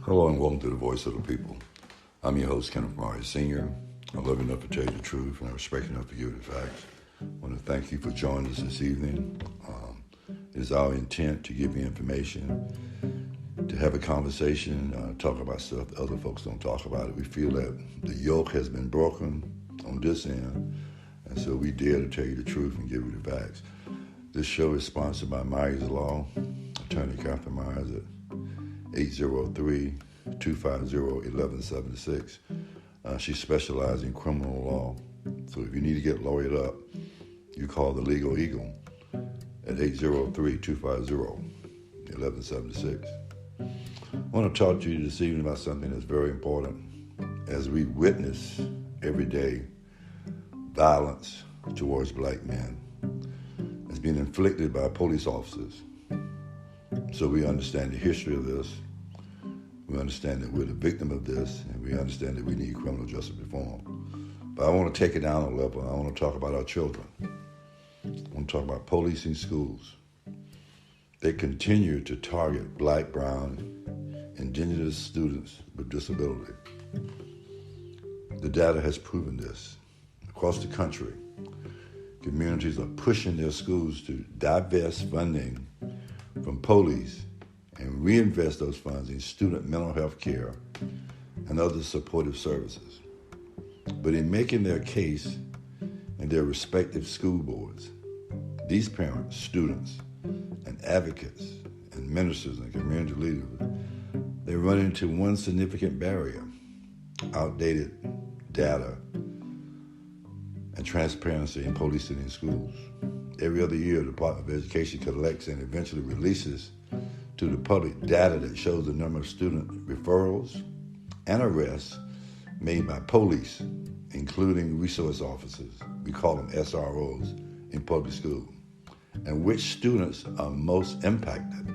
Hello and welcome to the Voice of the People. I'm your host, Kenneth Murray Sr. I love enough to tell you the truth and I respect enough to give you the facts. I want to thank you for joining us this evening. It is our intent to give you information, to have a conversation, talk about stuff that other folks don't talk about. We feel that the yoke has been broken on this end, and so we dare to tell you the truth and give you the facts. This show is sponsored by Myers Law, Attorney Catherine Myers at 803-250-1176. She specializes in criminal law. So if you need to get lawyered up, you call the Legal Eagle at 803-250-1176. I want to talk to you this evening about something that's very important. As we witness every day violence towards black men that's being inflicted by police officers. So we understand the history of this. We understand that we're the victim of this, and we understand that we need criminal justice reform. But I want to take it down a level. I want to talk about our children. I want to talk about policing schools. They continue to target black, brown, indigenous students with disability. The data has proven this. Across the country, communities are pushing their schools to divest funding from police and reinvest those funds in student mental health care and other supportive services. But in making their case in their respective school boards, these parents, students, and advocates, and ministers and community leaders, they run into one significant barrier: outdated data and transparency in policing in schools. Every other year, the Department of Education collects and eventually releases to the public data that shows the number of student referrals and arrests made by police, including resource officers, we call them SROs, in public schools, and which students are most impacted.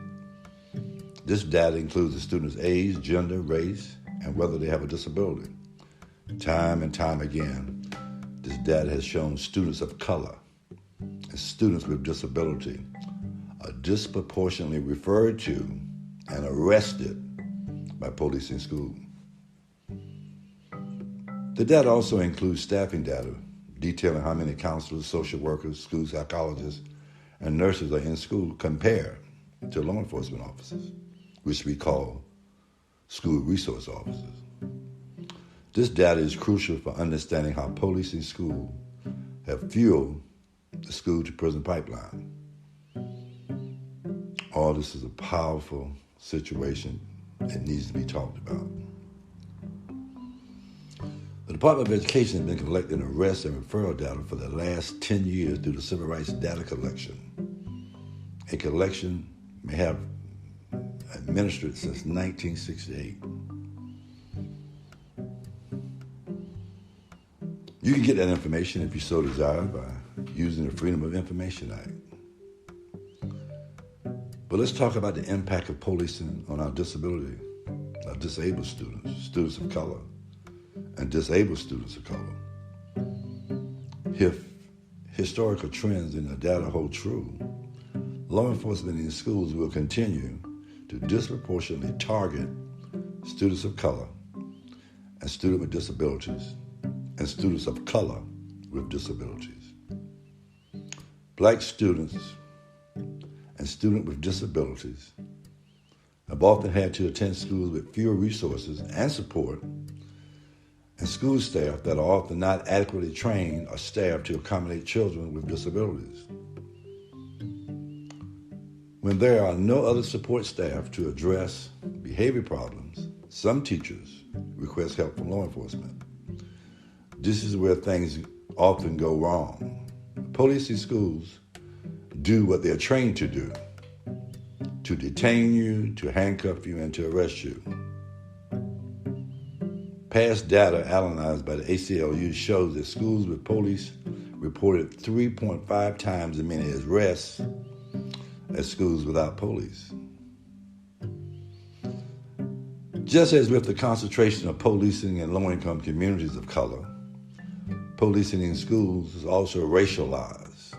This data includes the student's age, gender, race, and whether they have a disability. Time and time again, this data has shown students of color and students with disability are disproportionately referred to and arrested by police in school. The data also includes staffing data detailing how many counselors, social workers, school psychologists, and nurses are in school compared to law enforcement officers, which we call school resource officers. This data is crucial for understanding how police in school have fueled the school-to-prison pipeline. All this is a powerful situation that needs to be talked about. The Department of Education has been collecting arrest and referral data for the last 10 years through the Civil Rights Data Collection. A collection may have administered since 1968. You can get that information if you so desire by using the Freedom of Information Act. But let's talk about the impact of policing on our disability, our disabled students, students of color, and disabled students of color. If historical trends in the data hold true, law enforcement in schools will continue to disproportionately target students of color and students with disabilities and students of color with disabilities. Black students and students with disabilities have often had to attend schools with fewer resources and support, and school staff that are often not adequately trained or staffed to accommodate children with disabilities. When there are no other support staff to address behavior problems, some teachers request help from law enforcement. This is where things often go wrong. Police in schools do what they're trained to do: to detain you, to handcuff you, and to arrest you. Past data analyzed by the ACLU shows that schools with police reported 3.5 times as many arrests as schools without police. Just as with the concentration of policing in low-income communities of color, policing in schools is also racialized.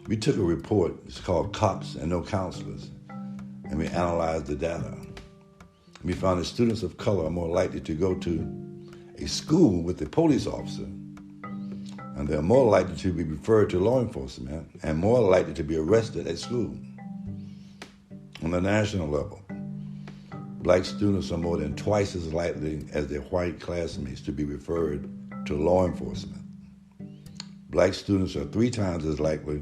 We took a report, it's called Cops and No Counselors, and we analyzed the data. we found that students of color are more likely to go to a school with a police officer, and they're more likely to be referred to law enforcement and more likely to be arrested at school. On the national level, black students are more than twice as likely as their white classmates to be referred to law enforcement. Black students are 3 times as likely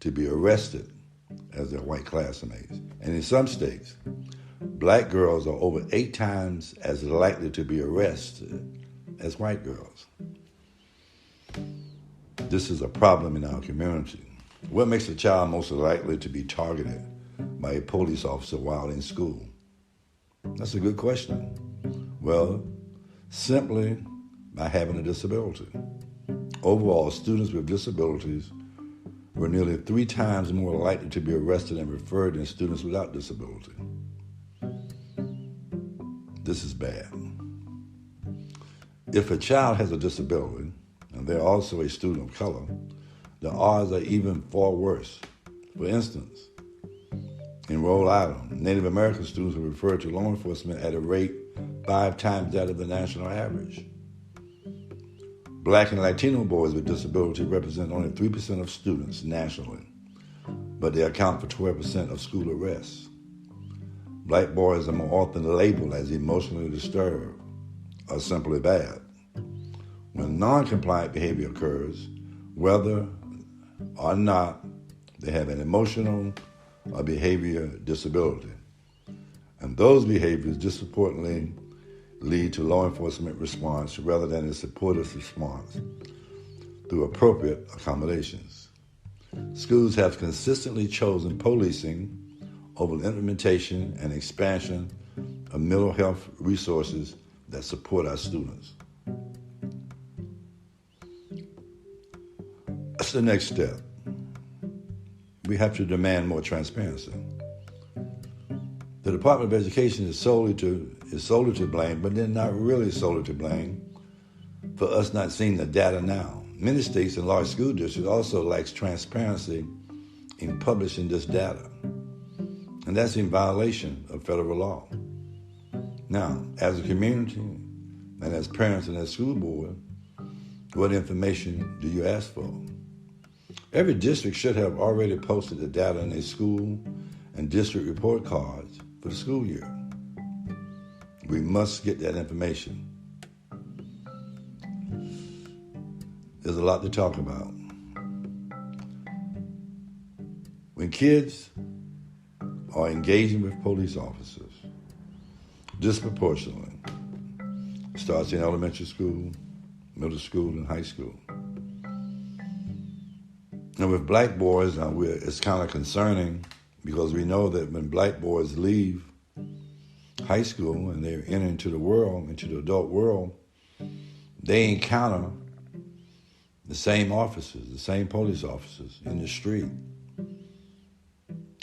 to be arrested as their white classmates. And in some states, black girls are over 8 times as likely to be arrested as white girls. This is a problem in our community. What makes a child most likely to be targeted by a police officer while in school? That's a good question. Well, simply by having a disability. Overall, students with disabilities were nearly 3 times more likely to be arrested and referred than students without disability. This is bad. If a child has a disability, and they're also a student of color, the odds are even far worse. For instance, in Rhode Island, Native American students were referred to law enforcement at a rate 5 times that of the national average. Black and Latino boys with disability represent only 3% of students nationally, but they account for 12% of school arrests. Black boys are more often labeled as emotionally disturbed or simply bad. When non-compliant behavior occurs, whether or not they have an emotional or behavior disability, and those behaviors disproportionately lead to law enforcement response rather than a supportive response through appropriate accommodations. Schools have consistently chosen policing over the implementation and expansion of mental health resources that support our students. That's the next step. We have to demand more transparency. The Department of Education is solely to blame, but they're not really solely to blame for us not seeing the data now. Many states and large school districts also lack transparency in publishing this data, and that's in violation of federal law. Now, as a community and as parents and as school board, what information do you ask for? Every district should have already posted the data in their school and district report cards for the school year. We must get that information. There's a lot to talk about. When kids are engaging with police officers, disproportionately, it starts in elementary school, middle school, and high school. And with black boys, it's kind of concerning because we know that when black boys leave high school and they enter into the adult world, they encounter the same officers, the same police officers in the street.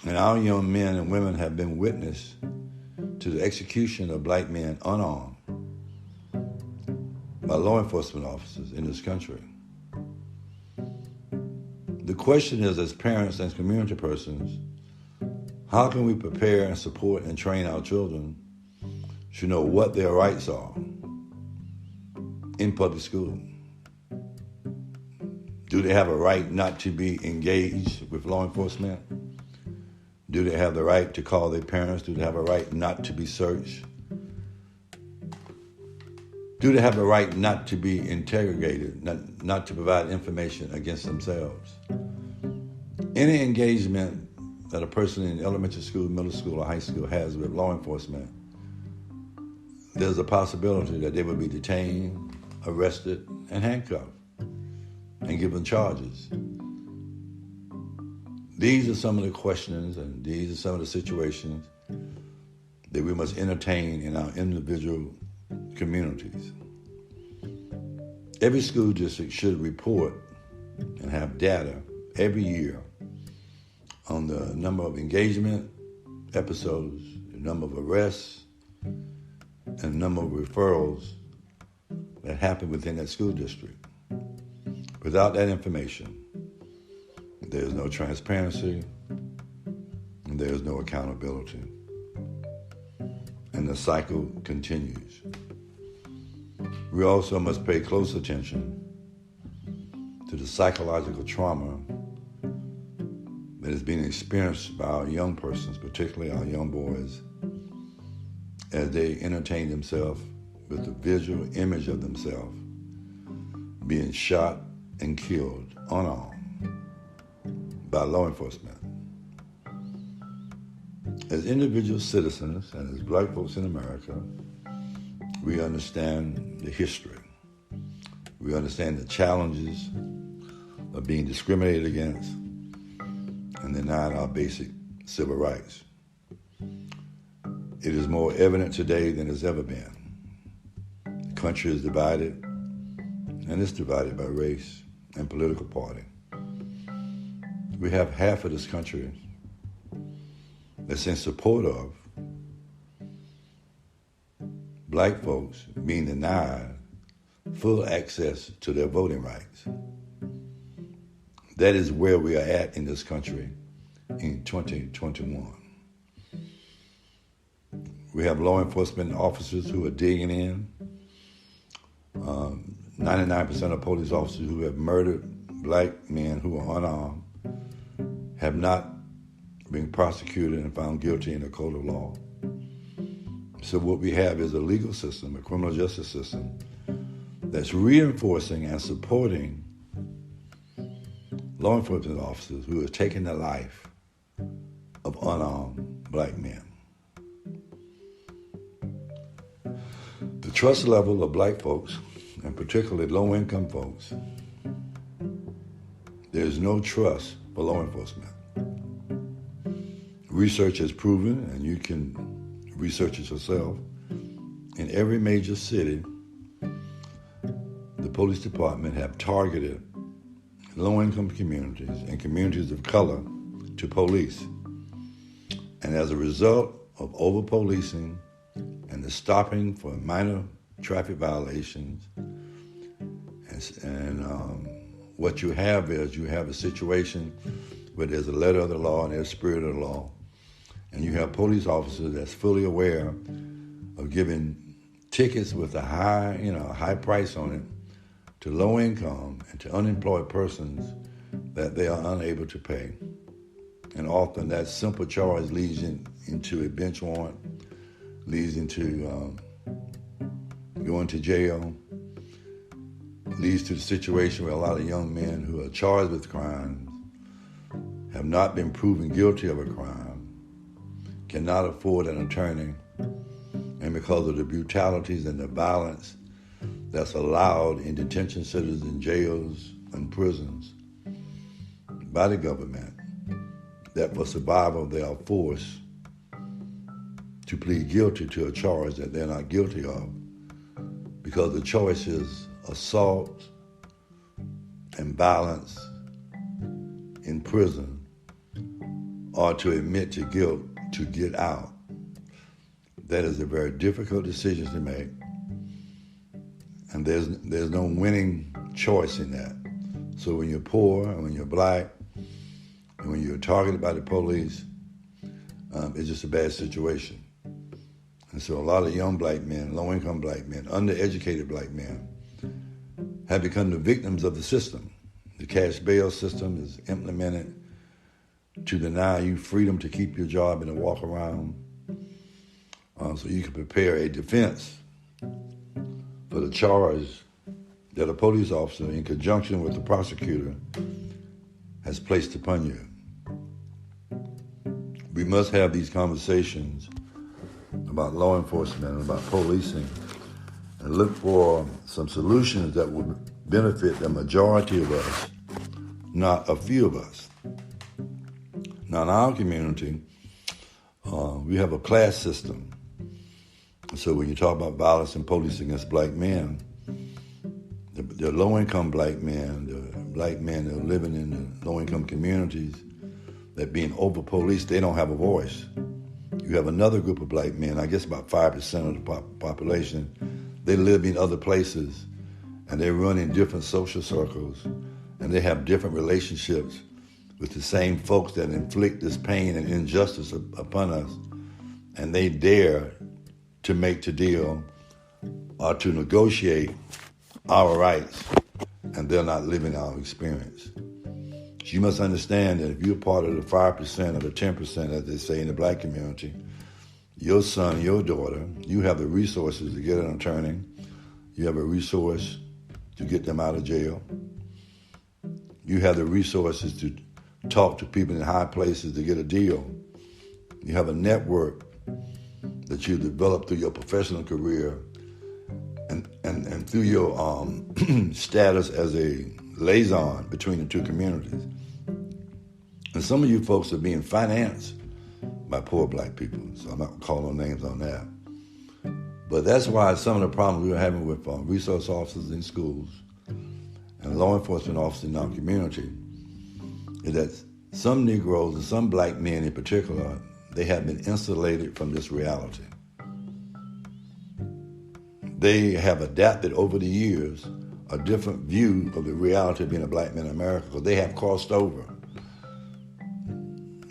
And our young men and women have been witness to the execution of black men unarmed by law enforcement officers in this country. The question is, as parents and community persons, how can we prepare and support and train our children to know what their rights are in public school? Do they have a right not to be engaged with law enforcement? Do they have the right to call their parents? Do they have a right not to be searched? Do they have the right not to be interrogated, not to provide information against themselves? Any engagement that a person in elementary school, middle school, or high school has with law enforcement, there's a possibility that they will be detained, arrested, and handcuffed, and given charges. These are some of the questions and these are some of the situations that we must entertain in our individual communities. Every school district should report and have data every year on the number of engagement episodes, the number of arrests, and the number of referrals that happen within that school district. Without that information, there's no transparency and there's no accountability. and the cycle continues. We also must pay close attention to the psychological trauma that is being experienced by our young persons, particularly our young boys, as they entertain themselves with the visual image of themselves being shot and killed unarmed by law enforcement. As individual citizens and as black folks in America, we understand the history. We understand the challenges of being discriminated against and denied our basic civil rights. It is more evident today than it's ever been. The country is divided, and it's divided by race and political party. We have half of this country that's in support of black folks being denied full access to their voting rights. That is where we are at in this country in 2021. We have law enforcement officers who are digging in. 99% of police officers who have murdered black men who are unarmed have not been prosecuted and found guilty in a court of law. So what we have is a legal system, a criminal justice system, that's reinforcing and supporting law enforcement officers who are taking the life of unarmed black men. The trust level of black folks, and particularly low-income folks, there's no trust for law enforcement. Research has proven, and you can research it yourself, in every major city, the police department have targeted low-income communities and communities of color to police. And as a result of over-policing and the stopping for minor traffic violations, what you have is you have a situation where there's a letter of the law and there's a spirit of the law, and you have police officers that's fully aware of giving tickets with a high price on it to low income and to unemployed persons that they are unable to pay. And often that simple charge leads into a bench warrant, leads into going to jail, leads to the situation where a lot of young men who are charged with crimes have not been proven guilty of a crime, cannot afford an attorney, and because of the brutalities and the violence that's allowed in detention centers and jails and prisons by the government, that for survival they are forced to plead guilty to a charge that they're not guilty of, because the choice is assault and violence in prison or to admit to guilt to get out. That is a very difficult decision to make, and there's no winning choice in that. So when you're poor and when you're black and when you're targeted by the police, it's just a bad situation. And so a lot of young black men, low-income black men, undereducated black men have become the victims of the system. The cash bail system is implemented to deny you freedom to keep your job and to walk around so you can prepare a defense for the charge that a police officer, in conjunction with the prosecutor, has placed upon you. We must have these conversations about law enforcement and about policing and look for some solutions that will benefit the majority of us, not a few of us. Now, in our community, we have a class system. So when you talk about violence and policing against black men, the low-income black men, the black men that are living in the low-income communities that being over-policed, they don't have a voice. You have another group of black men, I guess about 5% of the population, they live in other places and they run in different social circles and they have different relationships with the same folks that inflict this pain and injustice upon us, and they dare to make to deal or to negotiate our rights, and they're not living our experience. So you must understand that if you're part of the 5% or the 10%, as they say in the black community, your son, your daughter, you have the resources to get an attorney. You have a resource to get them out of jail. You have the resources to talk to people in high places to get a deal. You have a network that you develop through your professional career and through your status as a liaison between the two communities. And some of you folks are being financed by poor black people, so I'm not calling names on that. But that's why some of the problems we were having with resource officers in schools and law enforcement officers in our community is that some Negroes and some black men in particular, they have been insulated from this reality. They have adapted over the years a different view of the reality of being a black man in America because they have crossed over.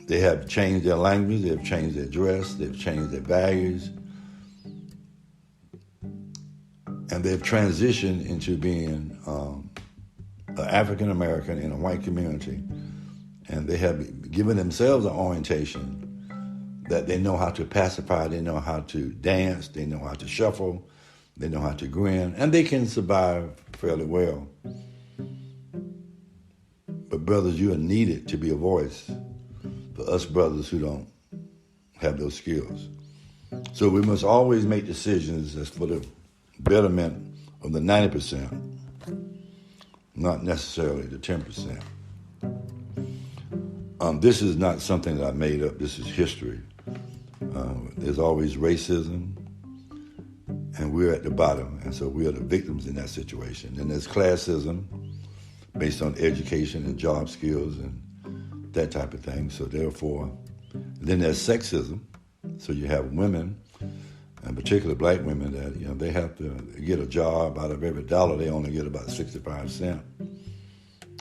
They have changed their language, they've changed their dress, they've changed their values, and they've transitioned into being an African American in a white community, and they have given themselves an orientation that they know how to pacify, they know how to dance, they know how to shuffle, they know how to grin, and they can survive fairly well. But brothers, you are needed to be a voice for us brothers who don't have those skills. So we must always make decisions that's for the betterment of the 90%, not necessarily the 10%. This is not something that I made up. This is history. There's always racism, and we're at the bottom, and so we are the victims in that situation. And there's classism based on education and job skills and that type of thing. So therefore, then there's sexism. So you have women, and particularly black women, that they have to get a job. Out of every dollar, they only get about 65 cents.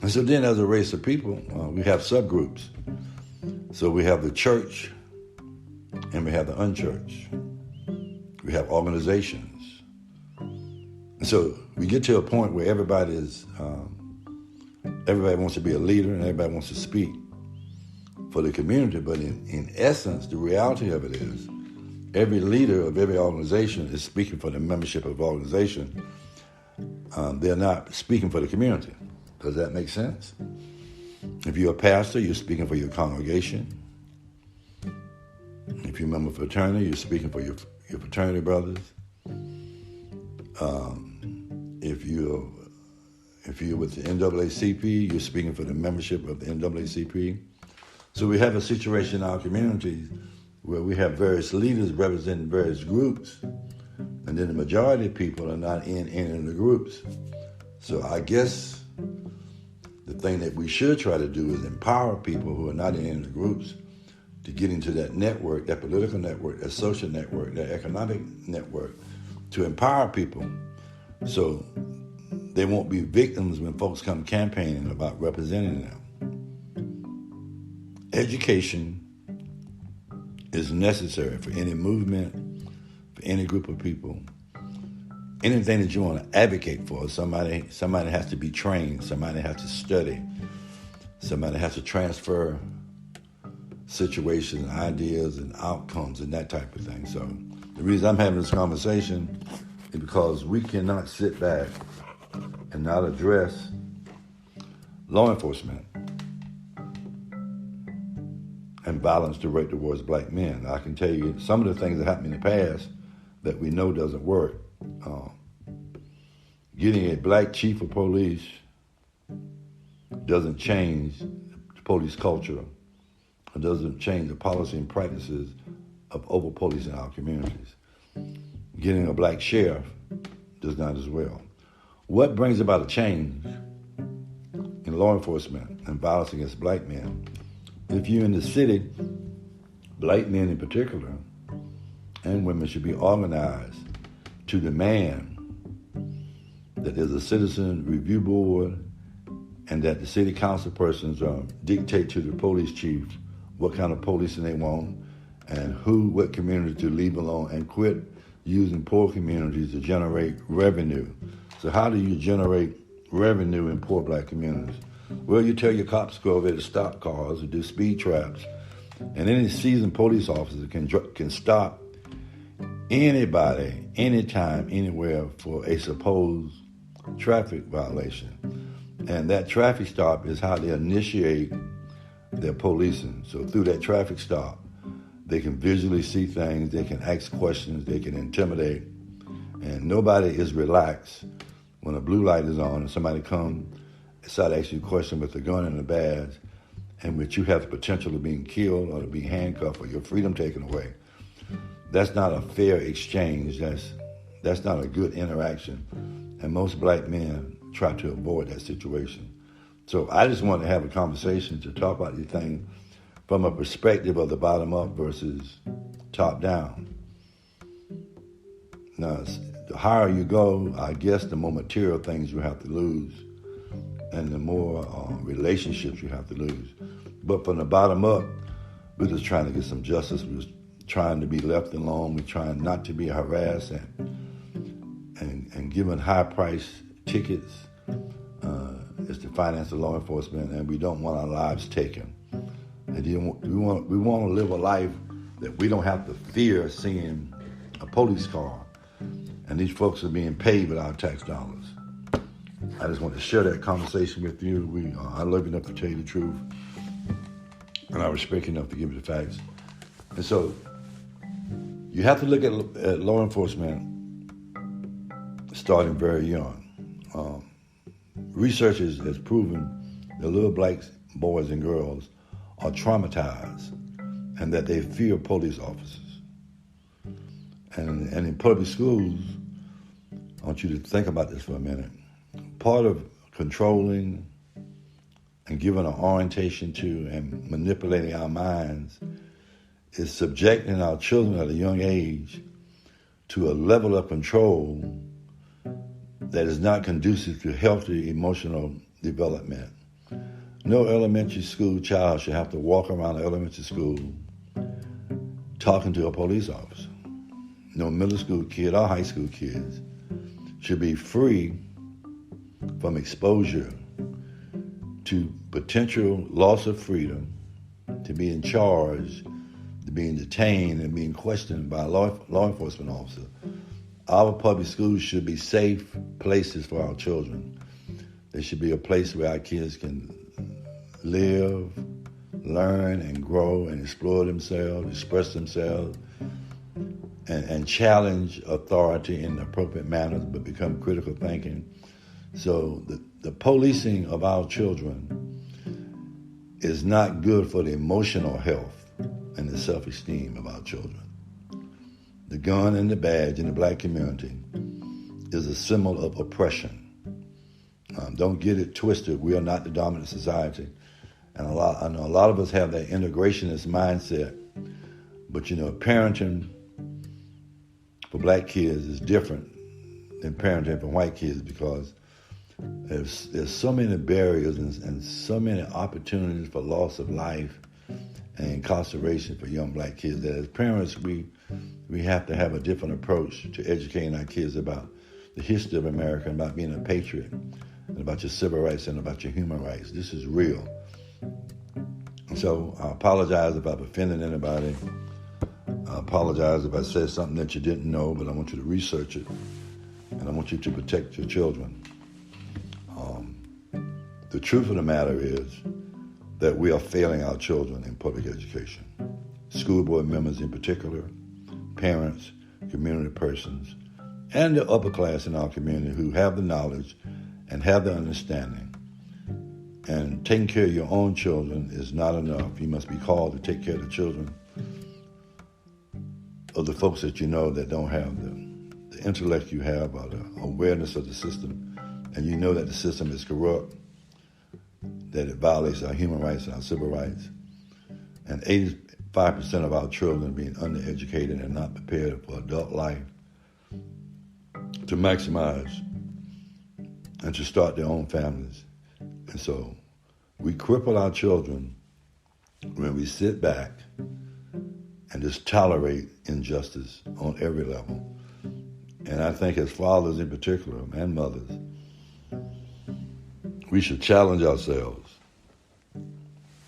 And so then as a race of people, we have subgroups. So we have the church, and we have the unchurched. We have organizations. And so we get to a point where everybody wants to be a leader and everybody wants to speak for the community. But in essence, the reality of it is every leader of every organization is speaking for the membership of the organization. They're not speaking for the community. Does that make sense? If you're a pastor, you're speaking for your congregation. If you're a member of a fraternity, you're speaking for your fraternity brothers. If you're with the NAACP, you're speaking for the membership of the NAACP. So we have a situation in our communities where we have various leaders representing various groups, and then the majority of people are not in the groups. So I guess the thing that we should try to do is empower people who are not in the groups to get into that network, that political network, that social network, that economic network, to empower people so they won't be victims when folks come campaigning about representing them. Education is necessary for any movement, for any group of people. Anything that you want to advocate for, somebody has to be trained, somebody has to study, somebody has to transfer situations, ideas, and outcomes, and that type of thing. So the reason I'm having this conversation is because we cannot sit back and not address law enforcement and violence directed towards black men. I can tell you some of the things that happened in the past that we know doesn't work. Getting a black chief of police doesn't change the police culture. It doesn't change the policy and practices of over-police in our communities. Getting a black sheriff does not as well. What brings about a change in law enforcement and violence against black men? If you're in the city, black men in particular, and women should be organized to demand that there's a citizen review board and that the city council persons dictate to the police chief what kind of policing they want and what community to leave alone and quit used in poor communities to generate revenue. So how do you generate revenue in poor black communities? Well, you tell your cops to go over there to stop cars or do speed traps, and any seasoned police officer can stop anybody, anytime, anywhere for a supposed traffic violation. And that traffic stop is how they initiate their policing. So through that traffic stop, they can visually see things, they can ask questions, they can intimidate, and nobody is relaxed when a blue light is on and somebody comes and start asking you a question with a gun and a badge, and which you have the potential of being killed or to be handcuffed or your freedom taken away. That's not a fair exchange. That's not a good interaction. And most black men try to avoid that situation. So I just wanted to have a conversation to talk about these things from a perspective of the bottom up versus top down. Now, the higher you go, I guess the more material things you have to lose and the more relationships you have to lose. But from the bottom up, we're just trying to get some justice. We're just trying to be left alone. We're trying not to be harassed and given high-priced tickets is to finance the law enforcement, and we don't want our lives taken. And we want to live a life that we don't have to fear seeing a police car, and these folks are being paid with our tax dollars. I just want to share that conversation with you. I love you enough to tell you the truth, and I respect you enough to give you the facts. And so you have to look at law enforcement starting very young. Research has proven that little black boys and girls are traumatized and that they fear police officers. And in public schools, I want you to think about this for a minute. Part of controlling and giving an orientation to and manipulating our minds is subjecting our children at a young age to a level of control that is not conducive to healthy emotional development. No elementary school child should have to walk around the elementary school talking to a police officer. No middle school kid or high school kids should be free from exposure to potential loss of freedom, to being charged, to being detained and being questioned by a law enforcement officer. Our public schools should be safe places for our children. They should be a place where our kids can live, learn, and grow, and explore themselves, express themselves, and challenge authority in appropriate manners, but become critical thinking. So the policing of our children is not good for the emotional health and the self-esteem of our children. The gun and the badge in the black community is a symbol of oppression. Don't get it twisted. We are not the dominant society. And I know a lot of us have that integrationist mindset. But, parenting for black kids is different than parenting for white kids because there's so many barriers and so many opportunities for loss of life and incarceration for young black kids that as parents we have to have a different approach to educating our kids about the history of America and about being a patriot and about your civil rights and about your human rights. This is real. So I apologize if I've offended anybody. I apologize if I said something that you didn't know, but I want you to research it and I want you to protect your children. The truth of the matter is that we are failing our children in public education. School board members in particular, parents, community persons, and the upper class in our community who have the knowledge and have the understanding. And taking care of your own children is not enough. You must be called to take care of the children of the folks that you know that don't have the intellect you have or the awareness of the system, and you know that the system is corrupt, that it violates our human rights and our civil rights. And 85% of our children are being undereducated and not prepared for adult life to maximize and to start their own families. And so we cripple our children when we sit back and just tolerate injustice on every level. And I think as fathers in particular, and mothers, we should challenge ourselves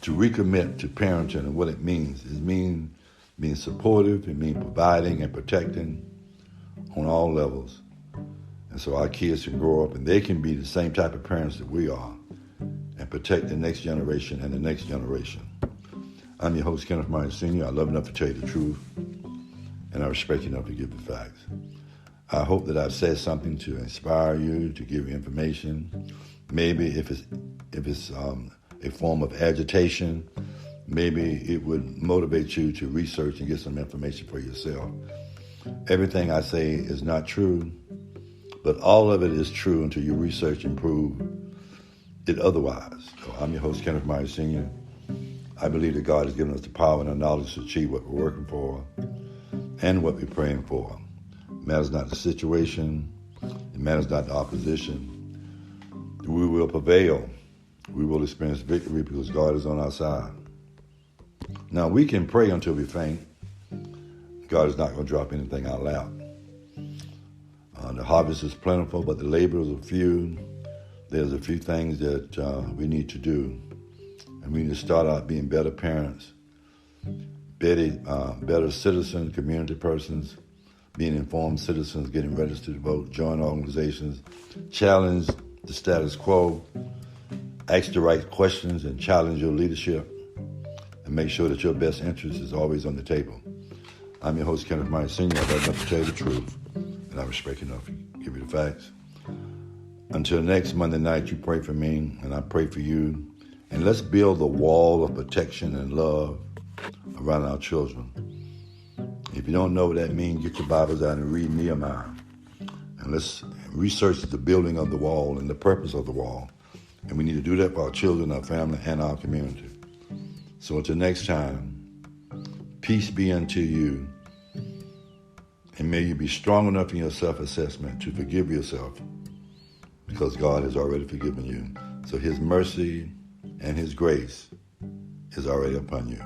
to recommit to parenting and what it means. It means being supportive, it means providing and protecting on all levels. And so our kids can grow up and they can be the same type of parents that we are and protect the next generation and the next generation. I'm your host, Kenneth Myers Sr. I love enough to tell you the truth, and I respect you enough to give the facts. I hope that I've said something to inspire you, to give you information. Maybe if it's a form of agitation, maybe it would motivate you to research and get some information for yourself. Everything I say is not true, but all of it is true until you research and prove it otherwise. So I'm your host, Kenneth Myers Sr. I believe that God has given us the power and the knowledge to achieve what we're working for and what we're praying for. It matters not the situation. It matters not the opposition. We will prevail. We will experience victory because God is on our side. Now, we can pray until we faint. God is not going to drop anything out loud. The harvest is plentiful, but the laborers are few. There's a few things that we need to do. And we need to start out being better parents, better citizens, community persons, being informed citizens, getting registered to vote, join organizations, challenge the status quo, ask the right questions and challenge your leadership, and make sure that your best interest is always on the table. I'm your host, Kenneth Myers Sr. I love enough to tell you the truth, and I respect you enough to give you the facts. Until next Monday night, you pray for me, and I pray for you. And let's build a wall of protection and love around our children. If you don't know what that means, get your Bibles out and read Nehemiah. And let's research the building of the wall and the purpose of the wall. And we need to do that for our children, our family, and our community. So until next time, peace be unto you. And may you be strong enough in your self-assessment to forgive yourself because God has already forgiven you. So his mercy and his grace is already upon you.